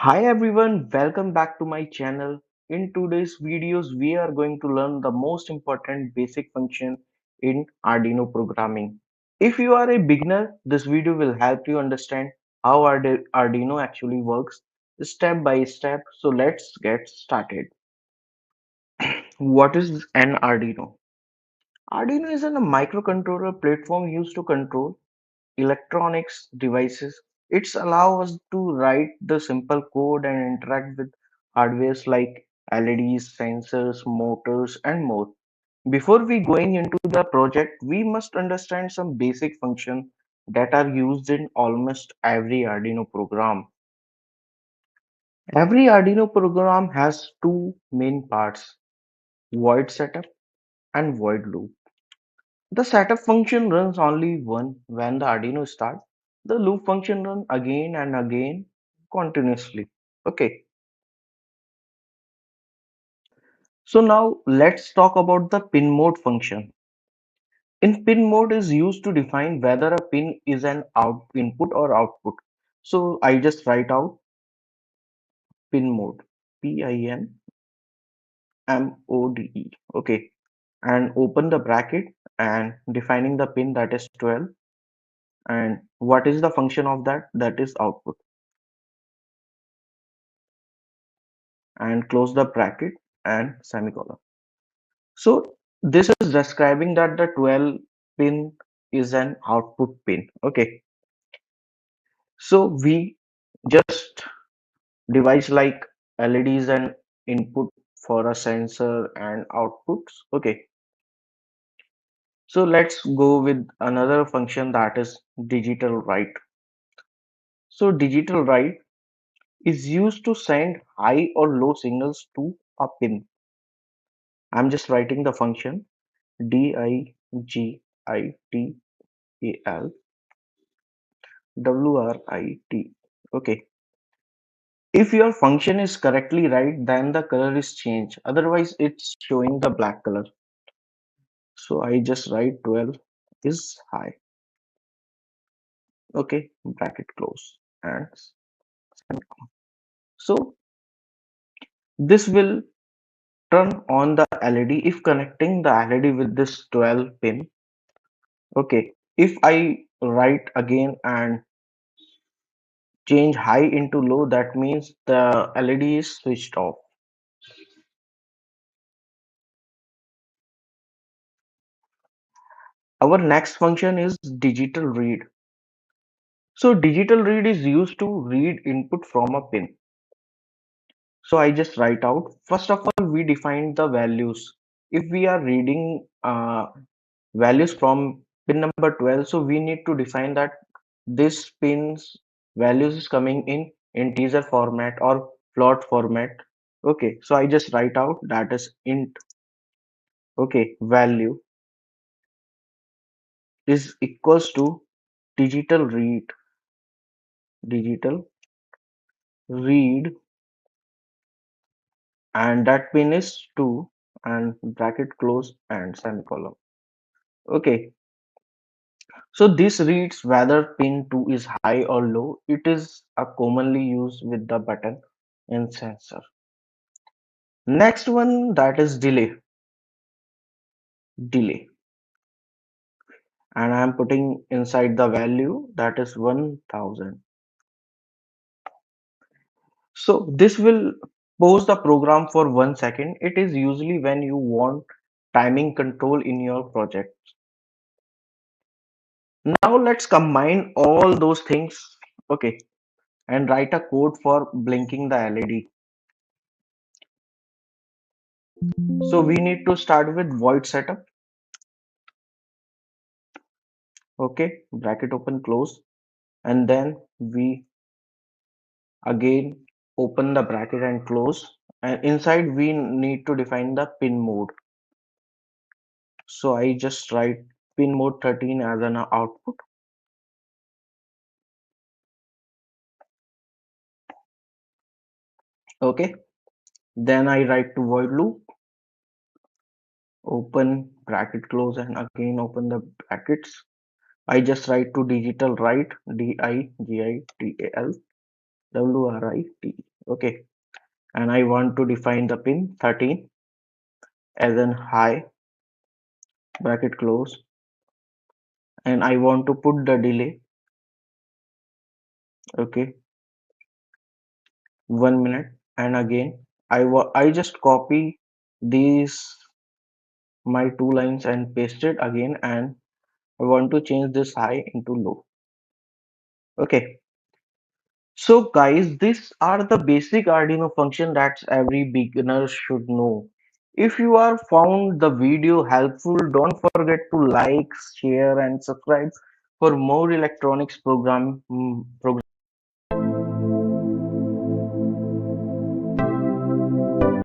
Hi everyone, welcome back to my channel. In today's videos, we are going to learn the most important basic function in Arduino programming. If you are a beginner, this video will help you understand how Arduino actually works step by step. So let's get started. What is an Arduino? Arduino is a microcontroller platform used to control electronics devices. It's allow us to write the simple code and interact with hardwares like LEDs, sensors, motors, and more. Before we going into the project, we must understand some basic functions that are used in almost every Arduino program. Every Arduino program has two main parts, void setup and void loop. The setup function runs only one when the Arduino starts. The loop function runs again and again continuously. Okay, so now let's talk about the pin mode function. In pin mode is used to define whether a pin is an input or output. So I just write out pin mode, PINMODE. Okay, and open the bracket and defining the pin that is 12, and what is the function of that? That is output, and close the bracket and semicolon. So this is describing that the 12 pin is an output pin. Okay, so we just device like LEDs and input for a sensor and outputs. Okay, so let's go with another function that is digital write. So digital write is used to send high or low signals to a pin. I'm just writing the function digitalWrite. Okay. If your function is correctly right, then the color is changed. Otherwise, it's showing the black color. So I just write 12 is high. Okay, bracket close. And so this will turn on the LED if connecting the LED with this 12 pin. Okay, if I write again and change high into low, that means the LED is switched off. Our next function is digital read. So digital read is used to read input from a pin. So I just write out. First of all, we define the values. If we are reading values from pin number 12, so we need to define that this pin's values is coming in integer format or float format. Okay, so I just write out that is int. Okay, value is equals to digital read, digital read, and that pin is 2 and bracket close and semicolon. Okay, so this reads whether pin 2 is high or low. It is a commonly used with the button in sensor. Next one, that is delay, and I am putting inside the value that is 1000. So this will pause the program for 1 second. It is usually when you want timing control in your project. Now let's combine all those things, okay, and write a code for blinking the LED. So we need to start with void setup, okay, bracket open close, and then we again open the bracket and close, and inside we need to define the pin mode. So I just write pin mode 13 as an output. Okay, then I write to void loop, open bracket close, and again open the brackets. I just write to digital write, digital, WRIT. Okay, and I want to define the pin 13 as an high, bracket close, and I want to put the delay. Okay, 1 minute, and again I just copy these my two lines and paste it again, and I want to change this high into low. Okay, so guys, these are the basic Arduino function that every beginner should know. If you are found the video helpful, don't forget to like, share and subscribe for more electronics program